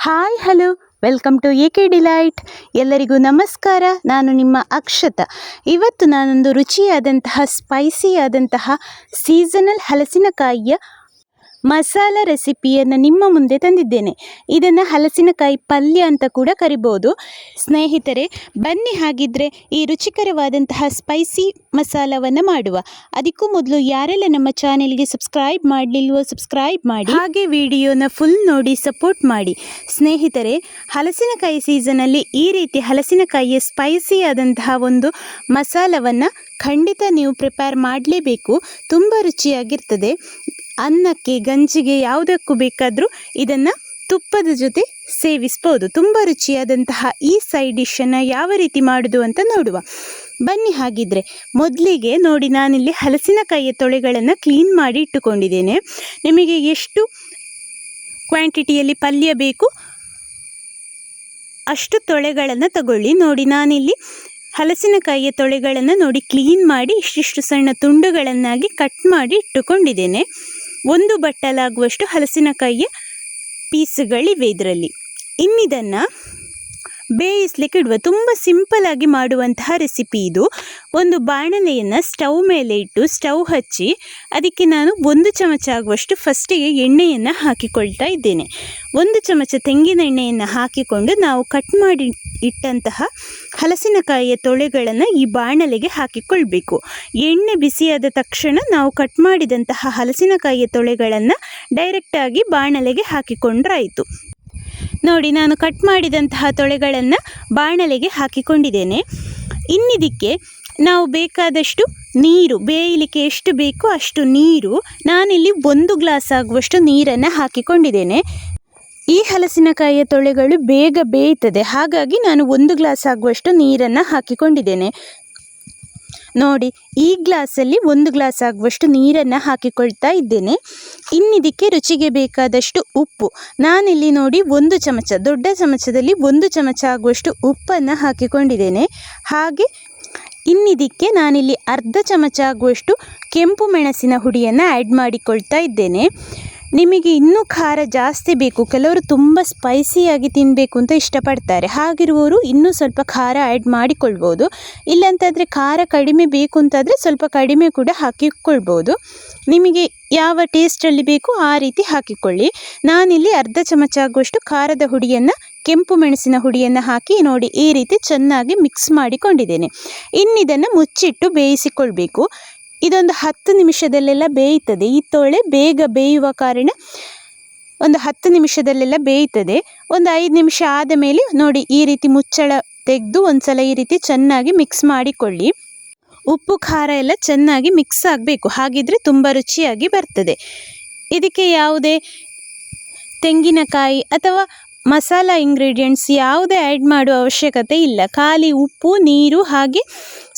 Hi hello welcome to AK delight. ಎಲ್ಲರಿಗೂ ನಮಸ್ಕಾರ. ನಾನು ನಿಮ್ಮ ಅಕ್ಷತಾ. ಇವತ್ತು ನಾನೊಂದು ರುಚಿಯಾದಂತಹ ಸ್ಪೈಸಿ ಆದಂತಹ ಸೀಸನಲ್ ಹಲಸಿನಕಾಯಿಯ ಮಸಾಲ ರೆಸಿಪಿಯನ್ನು ನಿಮ್ಮ ಮುಂದೆ ತಂದಿದ್ದೇನೆ. ಇದನ್ನು ಹಲಸಿನಕಾಯಿ ಪಲ್ಯ ಅಂತ ಕೂಡ ಕರಿಬೋದು. ಸ್ನೇಹಿತರೆ, ಬನ್ನಿ ಹಾಗಿದ್ರೆ ಈ ರುಚಿಕರವಾದಂತಹ ಸ್ಪೈಸಿ ಮಸಾಲವನ್ನು ಮಾಡುವ. ಅದಕ್ಕೂ ಮೊದಲು ಯಾರೆಲ್ಲ ನಮ್ಮ ಚಾನೆಲ್ಗೆ ಸಬ್ಸ್ಕ್ರೈಬ್ ಮಾಡಲಿಲ್ವೋ ಸಬ್ಸ್ಕ್ರೈಬ್ ಮಾಡಿ, ಹಾಗೆ ವಿಡಿಯೋನ ಫುಲ್ ನೋಡಿ ಸಪೋರ್ಟ್ ಮಾಡಿ. ಸ್ನೇಹಿತರೆ, ಹಲಸಿನಕಾಯಿ ಸೀಸನಲ್ಲಿ ಈ ರೀತಿ ಹಲಸಿನಕಾಯಿಯ ಸ್ಪೈಸಿ ಆದಂತಹ ಒಂದು ಮಸಾಲವನ್ನು ಖಂಡಿತ ನೀವು ಪ್ರಿಪೇರ್ ಮಾಡಲೇಬೇಕು. ತುಂಬ ರುಚಿಯಾಗಿರ್ತದೆ. ಅನ್ನಕ್ಕೆ, ಗಂಜಿಗೆ ಯಾವುದಕ್ಕೂ ಬೇಕಾದರೂ ಇದನ್ನು ತುಪ್ಪದ ಜೊತೆ ಸೇವಿಸ್ಬೋದು. ತುಂಬ ರುಚಿಯಾದಂತಹ ಈ ಸೈಡ್ ಡಿಶನ್ನು ಯಾವ ರೀತಿ ಮಾಡೋದು ಅಂತ ನೋಡುವ. ಬನ್ನಿ ಹಾಗಿದ್ರೆ. ಮೊದಲಿಗೆ ನೋಡಿ, ನಾನಿಲ್ಲಿ ಹಲಸಿನಕಾಯಿಯ ತೊಳೆಗಳನ್ನು ಕ್ಲೀನ್ ಮಾಡಿ ಇಟ್ಟುಕೊಂಡಿದ್ದೇನೆ. ನಿಮಗೆ ಎಷ್ಟು ಕ್ವಾಂಟಿಟಿಯಲ್ಲಿ ಪಲ್ಯ ಬೇಕು ಅಷ್ಟು ತೊಳೆಗಳನ್ನು ತಗೊಳ್ಳಿ. ನೋಡಿ, ನಾನಿಲ್ಲಿ ಹಲಸಿನಕಾಯಿಯ ತೊಳೆಗಳನ್ನು ನೋಡಿ ಕ್ಲೀನ್ ಮಾಡಿ ಇಷ್ಟಿಷ್ಟು ಸಣ್ಣ ತುಂಡುಗಳನ್ನಾಗಿ ಕಟ್ ಮಾಡಿ ಇಟ್ಟುಕೊಂಡಿದ್ದೇನೆ. ಒಂದು ಬಟ್ಟಲಾಗುವಷ್ಟು ಹಲಸಿನಕಾಯಿಯ ಪೀಸುಗಳಿವೆ ಇದರಲ್ಲಿ. ಇನ್ನಿದನ್ನು ಬೇಯಿಸ್ಲಿಕ್ಕೆ ಇಡುವ. ತುಂಬ ಸಿಂಪಲ್ಲಾಗಿ ಮಾಡುವಂತಹ ರೆಸಿಪಿ ಇದು. ಒಂದು ಬಾಣಲೆಯನ್ನು ಸ್ಟವ್ ಮೇಲೆ ಇಟ್ಟು ಸ್ಟವ್ ಹಚ್ಚಿ ಅದಕ್ಕೆ ನಾನು 1 ಚಮಚ ಆಗುವಷ್ಟು ಫಸ್ಟಿಗೆ ಎಣ್ಣೆಯನ್ನು ಹಾಕಿಕೊಳ್ತಾ ಇದ್ದೇನೆ. 1 ಚಮಚ ತೆಂಗಿನ ಎಣ್ಣೆಯನ್ನು ಹಾಕಿಕೊಂಡು ನಾವು ಕಟ್ ಮಾಡಿ ಇಟ್ಟಂತಹ ಹಲಸಿನಕಾಯಿಯ ತೊಳೆಗಳನ್ನು ಈ ಬಾಣಲೆಗೆ ಹಾಕಿಕೊಳ್ಬೇಕು. ಎಣ್ಣೆ ಬಿಸಿಯಾದ ತಕ್ಷಣ ನಾವು ಕಟ್ ಮಾಡಿದಂತಹ ಹಲಸಿನಕಾಯಿಯ ತೊಳೆಗಳನ್ನು ಡೈರೆಕ್ಟಾಗಿ ಬಾಣಲೆಗೆ ಹಾಕಿಕೊಂಡ್ರಾಯಿತು. ನೋಡಿ, ನಾನು ಕಟ್ ಮಾಡಿದಂತಹ ತೊಳೆಗಳನ್ನು ಬಾಣಲೆಗೆ ಹಾಕಿಕೊಂಡಿದ್ದೇನೆ. ಇನ್ನಿದಕ್ಕೆ ನಾವು ಬೇಕಾದಷ್ಟು ನೀರು, ಬೇಯಲಿಕ್ಕೆ ಎಷ್ಟು ಬೇಕೋ ಅಷ್ಟು ನೀರು, ನಾನಿಲ್ಲಿ 1 ಗ್ಲಾಸ್ ಆಗುವಷ್ಟು ನೀರನ್ನು ಹಾಕಿಕೊಂಡಿದ್ದೇನೆ. ಈ ಹಲಸಿನಕಾಯಿಯ ತೊಳೆಗಳು ಬೇಗ ಬೇಯ್ತದೆ, ಹಾಗಾಗಿ ನಾನು 1 ಗ್ಲಾಸ್ ಆಗುವಷ್ಟು ನೀರನ್ನು ಹಾಕಿಕೊಂಡಿದ್ದೇನೆ. ನೋಡಿ, ಈ ಗ್ಲಾಸಲ್ಲಿ 1 ಗ್ಲಾಸ್ ಆಗುವಷ್ಟು ನೀರನ್ನು ಹಾಕಿಕೊಳ್ತಾ ಇದ್ದೇನೆ. ಇನ್ನಿದಕ್ಕೆ ರುಚಿಗೆ ಬೇಕಾದಷ್ಟು ಉಪ್ಪು, ನಾನಿಲ್ಲಿ ನೋಡಿ 1 ಚಮಚ, ದೊಡ್ಡ ಚಮಚದಲ್ಲಿ 1 ಚಮಚ ಆಗುವಷ್ಟು ಉಪ್ಪನ್ನು ಹಾಕಿಕೊಂಡಿದ್ದೇನೆ. ಹಾಗೆ ಇನ್ನಿದಕ್ಕೆ ನಾನಿಲ್ಲಿ ಅರ್ಧ ಚಮಚ ಆಗುವಷ್ಟು ಕೆಂಪು ಮೆಣಸಿನ ಹುಡಿಯನ್ನು ಆ್ಯಡ್ ಮಾಡಿಕೊಳ್ತಾ ಇದ್ದೇನೆ. ನಿಮಗೆ ಇನ್ನೂ ಖಾರ ಜಾಸ್ತಿ ಬೇಕು, ಕೆಲವರು ತುಂಬ ಸ್ಪೈಸಿಯಾಗಿ ತಿನ್ನಬೇಕು ಅಂತ ಇಷ್ಟಪಡ್ತಾರೆ. ಹಾಗಿರುವವರು ಇನ್ನೂ ಸ್ವಲ್ಪ ಖಾರ ಆ್ಯಡ್ ಮಾಡಿಕೊಳ್ಬೋದು. ಇಲ್ಲಂತಾದರೆ ಖಾರ ಕಡಿಮೆ ಬೇಕು ಅಂತಾದರೆ ಸ್ವಲ್ಪ ಕಡಿಮೆ ಕೂಡ ಹಾಕಿಕೊಳ್ಬೋದು. ನಿಮಗೆ ಯಾವ ಟೇಸ್ಟಲ್ಲಿ ಬೇಕು ಆ ರೀತಿ ಹಾಕಿಕೊಳ್ಳಿ. ನಾನಿಲ್ಲಿ ಅರ್ಧ ಚಮಚ ಆಗುವಷ್ಟು ಖಾರದ ಹುಡಿಯನ್ನು, ಕೆಂಪು ಮೆಣಸಿನ ಹುಡಿಯನ್ನು ಹಾಕಿ ನೋಡಿ ಈ ರೀತಿ ಚೆನ್ನಾಗಿ ಮಿಕ್ಸ್ ಮಾಡಿಕೊಂಡಿದ್ದೇನೆ. ಇನ್ನಿದನ್ನು ಮುಚ್ಚಿಟ್ಟು ಬೇಯಿಸಿಕೊಳ್ಬೇಕು. ಇದೊಂದು 10 ನಿಮಿಷದಲ್ಲೆಲ್ಲ ಬೇಯ್ತದೆ. ಈ ತೊಳೆ ಬೇಗ ಬೇಯುವ ಕಾರಣ ಒಂದು 10 ನಿಮಿಷದಲ್ಲೆಲ್ಲ ಬೇಯ್ತದೆ. ಒಂದು 5 ನಿಮಿಷ ಆದ ಮೇಲೆ ನೋಡಿ ಈ ರೀತಿ ಮುಚ್ಚಳ ತೆಗೆದು ಒಂದು ಸಲ ಈ ರೀತಿ ಚೆನ್ನಾಗಿ ಮಿಕ್ಸ್ ಮಾಡಿಕೊಳ್ಳಿ. ಉಪ್ಪು ಖಾರ ಎಲ್ಲ ಚೆನ್ನಾಗಿ ಮಿಕ್ಸ್ ಆಗಬೇಕು, ಹಾಗಿದ್ರೆ ತುಂಬ ರುಚಿಯಾಗಿ ಬರ್ತದೆ. ಇದಕ್ಕೆ ಯಾವುದೇ ತೆಂಗಿನಕಾಯಿ ಅಥವಾ ಮಸಾಲ ಇಂಗ್ರೀಡಿಯೆಂಟ್ಸ್ ಯಾವುದೇ ಆ್ಯಡ್ ಮಾಡುವ ಅವಶ್ಯಕತೆ ಇಲ್ಲ. ಖಾಲಿ ಉಪ್ಪು, ನೀರು, ಹಾಗೆ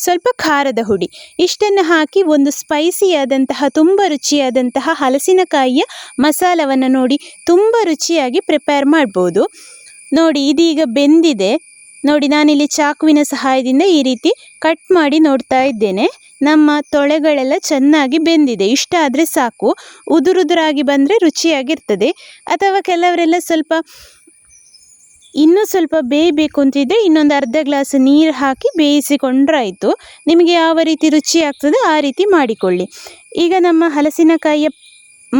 ಸ್ವಲ್ಪ ಖಾರದ ಹುಡಿ, ಇಷ್ಟನ್ನು ಹಾಕಿ ಒಂದು ಸ್ಪೈಸಿಯಾದಂತಹ ತುಂಬ ರುಚಿಯಾದಂತಹ ಹಲಸಿನಕಾಯಿಯ ಮಸಾಲವನ್ನು ನೋಡಿ ತುಂಬ ರುಚಿಯಾಗಿ ಪ್ರಿಪೇರ್ ಮಾಡ್ಬೋದು. ನೋಡಿ, ಇದೀಗ ಬೆಂದಿದೆ. ನೋಡಿ, ನಾನಿಲ್ಲಿ ಚಾಕುವಿನ ಸಹಾಯದಿಂದ ಈ ರೀತಿ ಕಟ್ ಮಾಡಿ ನೋಡ್ತಾ ಇದ್ದೇನೆ. ನಮ್ಮ ತೊಳೆಗಳೆಲ್ಲ ಚೆನ್ನಾಗಿ ಬೆಂದಿದೆ. ಇಷ್ಟ ಆದರೆ ಸಾಕು. ಉದುರುದುರಾಗಿ ಬಂದರೆ ರುಚಿಯಾಗಿರ್ತದೆ. ಅಥವಾ ಕೆಲವರೆಲ್ಲ ಇನ್ನೂ ಸ್ವಲ್ಪ ಬೇಯಬೇಕು ಅಂತಿದ್ದರೆ ಇನ್ನೊಂದು ಅರ್ಧ ಗ್ಲಾಸ್ ನೀರು ಹಾಕಿ ಬೇಯಿಸಿಕೊಂಡ್ರಾಯಿತು. ನಿಮಗೆ ಯಾವ ರೀತಿ ರುಚಿ ಆಗ್ತದೆ ಆ ರೀತಿ ಮಾಡಿಕೊಳ್ಳಿ. ಈಗ ನಮ್ಮ ಹಲಸಿನಕಾಯಿಯ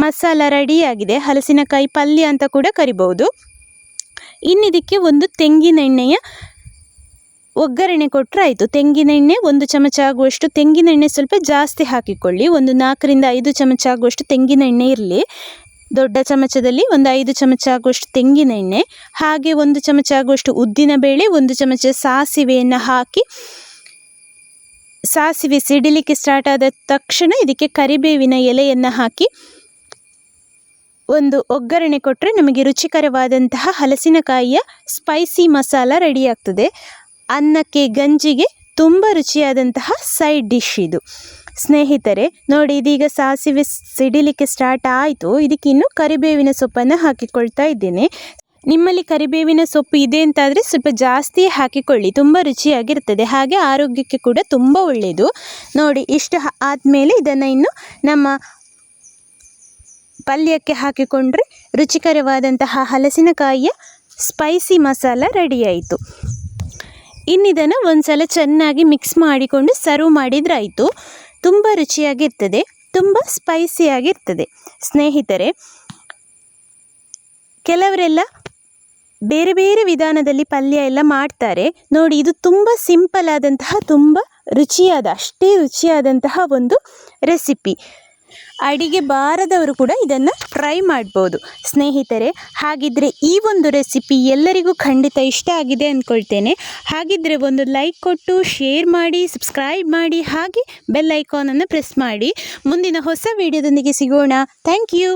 ಮಸಾಲ ರೆಡಿಯಾಗಿದೆ. ಹಲಸಿನಕಾಯಿ ಪಲ್ಯ ಅಂತ ಕೂಡ ಕರಿಬಹುದು. ಇನ್ನಿದಕ್ಕೆ ಒಂದು ತೆಂಗಿನೆಣ್ಣೆಯ ಒಗ್ಗರಣೆ ಕೊಟ್ಟರಾಯಿತು. ತೆಂಗಿನೆಣ್ಣೆ 1 ಚಮಚ ಆಗುವಷ್ಟು ತೆಂಗಿನೆಣ್ಣೆ, ಸ್ವಲ್ಪ ಜಾಸ್ತಿ ಹಾಕಿಕೊಳ್ಳಿ. ಒಂದು 4 ರಿಂದ 5 ಚಮಚ ಆಗುವಷ್ಟು ತೆಂಗಿನೆಣ್ಣೆ ಇರಲಿ. ದೊಡ್ಡ ಚಮಚದಲ್ಲಿ ಒಂದು 5 ಚಮಚ ಆಗುವಷ್ಟು ತೆಂಗಿನೆಣ್ಣೆ, ಹಾಗೆ 1 ಚಮಚ ಆಗುವಷ್ಟು ಉದ್ದಿನಬೇಳೆ, 1 ಚಮಚ ಸಾಸಿವೆಯನ್ನು ಹಾಕಿ, ಸಾಸಿವೆ ಸಿಡಿಲಿಕ್ಕೆ ಸ್ಟಾರ್ಟ್ ಆದ ತಕ್ಷಣ ಇದಕ್ಕೆ ಕರಿಬೇವಿನ ಎಲೆಯನ್ನು ಹಾಕಿ ಒಂದು ಒಗ್ಗರಣೆ ಕೊಟ್ಟರೆ ನಮಗೆ ರುಚಿಕರವಾದಂತಹ ಹಲಸಿನಕಾಯಿಯ ಸ್ಪೈಸಿ ಮಸಾಲ ರೆಡಿಯಾಗ್ತದೆ. ಅನ್ನಕ್ಕೆ, ಗಂಜಿಗೆ ತುಂಬ ರುಚಿಯಾದಂತಹ ಸೈಡ್ ಡಿಶ್ ಇದು. ಸ್ನೇಹಿತರೆ, ನೋಡಿ, ಇದೀಗ ಸಾಸಿವೆ ಸಿಡಿಲಿಕ್ಕೆ ಸ್ಟಾರ್ಟ್ ಆಯಿತು. ಇದಕ್ಕೆ ಇನ್ನು ಕರಿಬೇವಿನ ಸೊಪ್ಪನ್ನು ಹಾಕಿಕೊಳ್ತಾ ಇದ್ದೇನೆ. ನಿಮ್ಮಲ್ಲಿ ಕರಿಬೇವಿನ ಸೊಪ್ಪು ಇದೆ ಅಂತಾದರೆ ಸ್ವಲ್ಪ ಜಾಸ್ತಿ ಹಾಕಿಕೊಳ್ಳಿ, ತುಂಬ ರುಚಿಯಾಗಿರ್ತದೆ. ಹಾಗೆ ಆರೋಗ್ಯಕ್ಕೆ ಕೂಡ ತುಂಬ ಒಳ್ಳೆಯದು. ನೋಡಿ, ಇಷ್ಟು ಆದಮೇಲೆ ಇದನ್ನು ಇನ್ನು ನಮ್ಮ ಪಲ್ಯಕ್ಕೆ ಹಾಕಿಕೊಂಡ್ರೆ ರುಚಿಕರವಾದಂತಹ ಹಲಸಿನಕಾಯಿಯ ಸ್ಪೈಸಿ ಮಸಾಲ ರೆಡಿ ಆಯಿತು. ಇನ್ನಿದನ್ನು ಒಂದ್ಸಲ ಚೆನ್ನಾಗಿ ಮಿಕ್ಸ್ ಮಾಡಿಕೊಂಡು ಸರ್ವ್ ಮಾಡಿದ್ರಾಯಿತು. ತುಂಬ ರುಚಿಯಾಗಿರ್ತದೆ, ತುಂಬ ಸ್ಪೈಸಿಯಾಗಿರ್ತದೆ. ಸ್ನೇಹಿತರೆ, ಕೆಲವರೆಲ್ಲ ಬೇರೆ ಬೇರೆ ವಿಧಾನದಲ್ಲಿ ಪಲ್ಯ ಎಲ್ಲ ಮಾಡ್ತಾರೆ ನೋಡಿ. ಇದು ತುಂಬ ಸಿಂಪಲ್ ಆದಂತಹ, ತುಂಬ ಅಷ್ಟೇ ರುಚಿಯಾದಂತಹ ಒಂದು ರೆಸಿಪಿ. ಅಡಿಗೆ ಬಾರದವರು ಕೂಡ ಇದನ್ನು ಟ್ರೈ ಮಾಡ್ಬೋದು ಸ್ನೇಹಿತರೆ. ಹಾಗಿದ್ದರೆ ಈ ಒಂದು ರೆಸಿಪಿ ಎಲ್ಲರಿಗೂ ಖಂಡಿತ ಇಷ್ಟ ಆಗಿದೆ ಅಂದ್ಕೊಳ್ತೇನೆ. ಹಾಗಿದ್ದರೆ ಒಂದು ಲೈಕ್ ಕೊಟ್ಟು ಶೇರ್ ಮಾಡಿ, ಸಬ್ಸ್ಕ್ರೈಬ್ ಮಾಡಿ, ಹಾಗೆ ಬೆಲ್ ಐಕಾನನ್ನು ಪ್ರೆಸ್ ಮಾಡಿ. ಮುಂದಿನ ಹೊಸ ವಿಡಿಯೋದೊಂದಿಗೆ ಸಿಗೋಣ. Thank you.